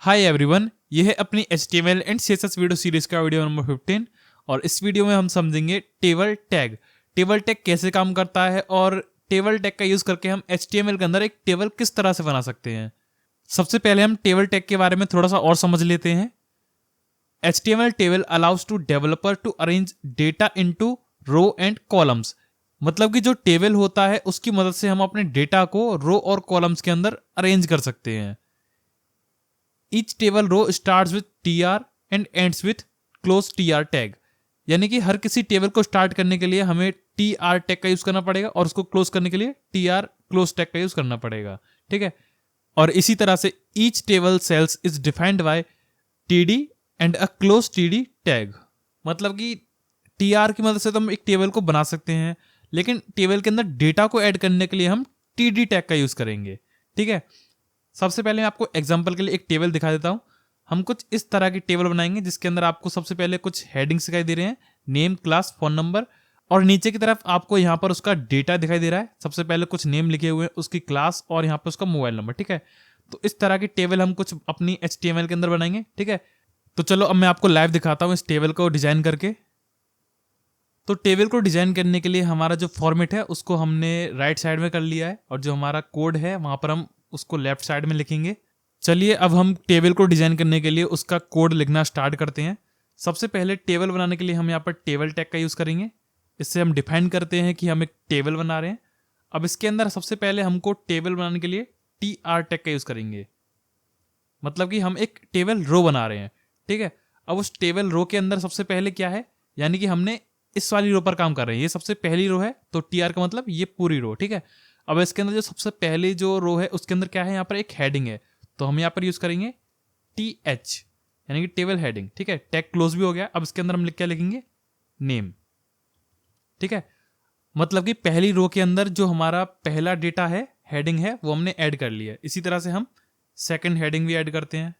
Hi everyone, ये है अपनी HTML and CSS video series का वीडियो नंबर 15 और इस वीडियो में हम समझेंगे टेबल टैग। टेबल टैग कैसे काम करता है और टेबल टैग का यूज करके हम HTML के अंदर एक टेबल किस तरह से बना सकते हैं। सबसे पहले हम टेबल टैग के बारे में थोड़ा सा और समझ लेते हैं। HTML table allows to developer to arrange data into row and columns. मतलब कि जो टेबल होता है उसकी मदद से हम अपने डेटा को रो और कॉलम्स के अंदर अरेंज कर सकते हैं। Each table row starts with tr and ends with close tr tag। यानी कि हर किसी टेबल को स्टार्ट करने के लिए हमें tr टैग का यूज करना पड़ेगा और उसको क्लोज करने के लिए tr क्लोज टैग का यूज करना पड़ेगा। ठीक है, और इसी तरह से each table cells is defined by td and a close td tag। मतलब कि tr की मदद से तो हम एक टेबल को बना सकते हैं, लेकिन टेबल के अंदर डेटा को ऐड करने के लिए हम td टैग का यूज करेंगे। ठीक है, सबसे पहले मैं आपको एग्जांपल के लिए एक टेबल दिखा देता हूं। हम कुछ इस तरह की टेबल बनाएंगे जिसके अंदर आपको सबसे पहले कुछ हेडिंग्स दिखाई दे रहे हैं, नेम, क्लास, फोन नंबर, और नीचे की तरफ आपको यहाँ पर उसका डेटा दिखाई दे रहा है। सबसे पहले कुछ नेम लिखे हुए हैं, उसकी क्लास और यहाँ पर उसका मोबाइल नंबर। ठीक है, तो इस तरह की टेबल हम कुछ अपनी HTML के अंदर बनाएंगे। ठीक है, तो चलो अब मैं आपको लाइव दिखाता हूँ इस टेबल को डिजाइन करके। तो टेबल को डिजाइन करने के लिए हमारा जो फॉर्मेट है उसको हमने राइट साइड में कर लिया है और जो हमारा कोड है वहां पर हम उसको लेफ्ट साइड में लिखेंगे। चलिए अब हम टेबल को डिजाइन करने के लिए उसका कोड लिखना स्टार्ट करते हैं। सबसे पहले टेबल बनाने के लिए हम यहाँ पर टेबल टैग का यूज करेंगे। इससे हम डिफाइन करते हैं कि हम एक टेबल बना रहे हैं। अब इसके अंदर सबसे पहले हमको टेबल बनाने के लिए tr टैग का यूज करेंगे। मतलब कि हम एक टेबल रो बना रहे हैं। ठीक है, अब उस टेबल रो के अंदर सबसे पहले क्या है, यानी कि हमने इस वाली रो पर काम कर रहे हैं। ये सबसे पहली रो है तो tr का मतलब ये पूरी रो। ठीक है, अब इसके अंदर जो सबसे पहली जो रो है उसके अंदर क्या है, यहाँ पर एक हेडिंग है, तो हम यहाँ पर यूज करेंगे th, यानी कि टेबल हेडिंग। ठीक है, टैग क्लोज भी हो गया। अब इसके अंदर हम क्या लिखेंगे, नेम। ठीक है, मतलब कि पहली रो के अंदर जो हमारा पहला डेटा है, हेडिंग है, वो हमने ऐड कर लिया है। इसी तरह से हम सेकंड हेडिंग भी ऐड करते हैं।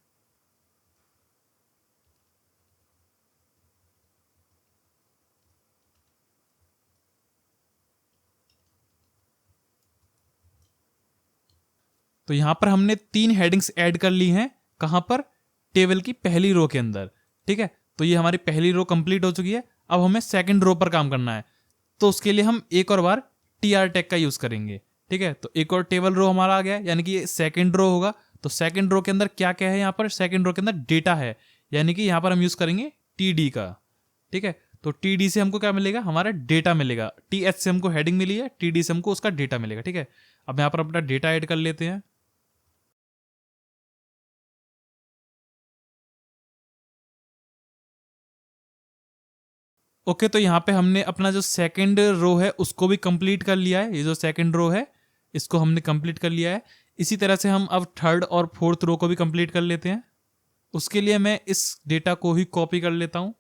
तो यहां पर हमने 3 हेडिंग्स ऐड कर ली हैं। कहां पर, टेबल की पहली रो के अंदर। ठीक है, तो ये हमारी पहली रो कंप्लीट हो चुकी है। अब हमें सेकंड रो पर काम करना है, तो उसके लिए हम एक और बार tr टैग का यूज करेंगे। ठीक है, तो एक और टेबल रो हमारा आ गया, यानी कि ये सेकंड रो होगा। तो सेकंड रो के अंदर क्या क्या है, यहाँ पर सेकंड रो के अंदर डेटा है, यानी कि यहाँ पर हम यूज करेंगे td का। ठीक है, तो td से हमको क्या मिलेगा, हमारा डेटा मिलेगा। th से हमको हेडिंग मिली है, td से हमको उसका डेटा मिलेगा। ठीक है, अब यहाँ पर अपना डेटा ऐड कर लेते हैं। ओके, तो यहाँ पे हमने अपना जो सेकंड रो है उसको भी कंप्लीट कर लिया है। ये जो सेकंड रो है इसको हमने कंप्लीट कर लिया है। इसी तरह से हम अब थर्ड और फोर्थ रो को भी कंप्लीट कर लेते हैं। उसके लिए मैं इस डेटा को ही कॉपी कर लेता हूं।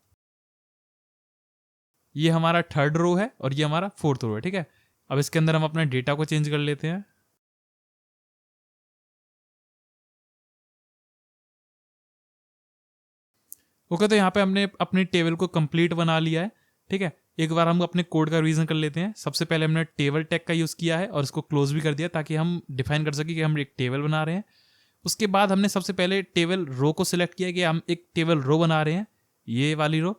ये हमारा थर्ड रो है और ये हमारा फोर्थ रो है। ठीक है, अब इसके अंदर हम अपना डेटा को चेंज कर लेते हैं। ओके, तो यहाँ पे हमने अपनी टेबल को कंप्लीट बना लिया है। ठीक है, एक बार हम अपने कोड का रिवीजन कर लेते हैं। सबसे पहले हमने टेबल टैग का यूज किया है और इसको क्लोज भी कर दिया ताकि हम डिफाइन कर सके कि हम एक टेबल बना रहे हैं। उसके बाद हमने सबसे पहले टेबल रो को सिलेक्ट किया कि हम एक टेबल रो बना रहे हैं, ये वाली रो।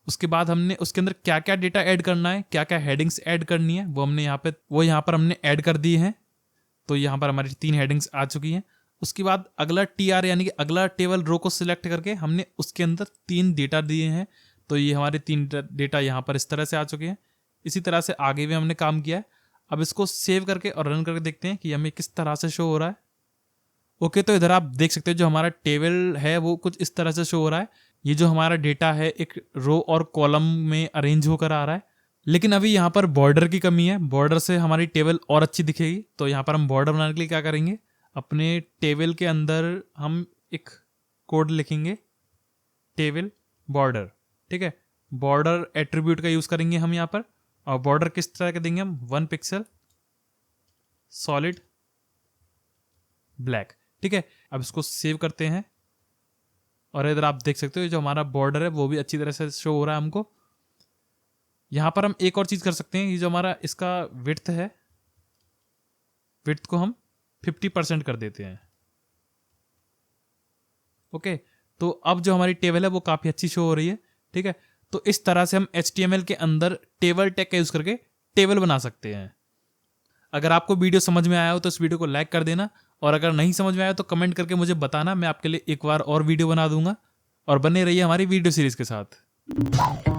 उसके बाद हमने उसके अंदर क्या क्या डेटा ऐड करना है, क्या क्या हेडिंग्स ऐड करनी है, वो यहाँ पर हमने ऐड कर दी है। तो यहाँ पर हमारी 3 हेडिंग्स आ चुकी हैं। उसके बाद अगला tr यानी कि अगला टेबल रो को सिलेक्ट करके हमने उसके अंदर 3 डेटा दिए हैं। तो ये हमारे 3 डेटा यहाँ पर इस तरह से आ चुके हैं। इसी तरह से आगे भी हमने काम किया है। अब इसको सेव करके और रन करके देखते हैं कि हमें किस तरह से शो हो रहा है। ओके, तो इधर आप देख सकते हो जो हमारा टेबल है वो कुछ इस तरह से शो हो रहा है। ये जो हमारा डेटा है एक रो और कॉलम में अरेंज होकर आ रहा है। लेकिन अभी यहाँ पर बॉर्डर की कमी है, बॉर्डर से हमारी टेबल और अच्छी दिखेगी। तो यहाँ पर हम बॉर्डर बनाने के लिए क्या करेंगे, अपने टेबल के अंदर हम एक कोड लिखेंगे, टेबल बॉर्डर। ठीक है, बॉर्डर एट्रीब्यूट का यूज करेंगे हम यहाँ पर। और बॉर्डर किस तरह का देंगे हम, 1 पिक्सल सॉलिड ब्लैक। ठीक है, अब इसको सेव करते हैं और इधर आप देख सकते हो जो हमारा बॉर्डर है वो भी अच्छी तरह से शो हो रहा है हमको। यहां पर हम एक और चीज कर सकते हैं, ये जो हमारा इसका विड्थ है, विड्थ को हम 50% कर देते हैं। ओके, तो अब जो हमारी टेबल है वो काफ़ी अच्छी शो हो रही है। ठीक है, तो इस तरह से हम HTML के अंदर टेबल टैग का यूज़ करके टेबल बना सकते हैं। अगर आपको वीडियो समझ में आया हो तो इस वीडियो को लाइक कर देना, और अगर नहीं समझ में आया तो कमेंट करके मुझे बताना, मैं आपके लिए एक बार और वीडियो बना दूंगा। और बने रहिए हमारी वीडियो सीरीज़ के साथ।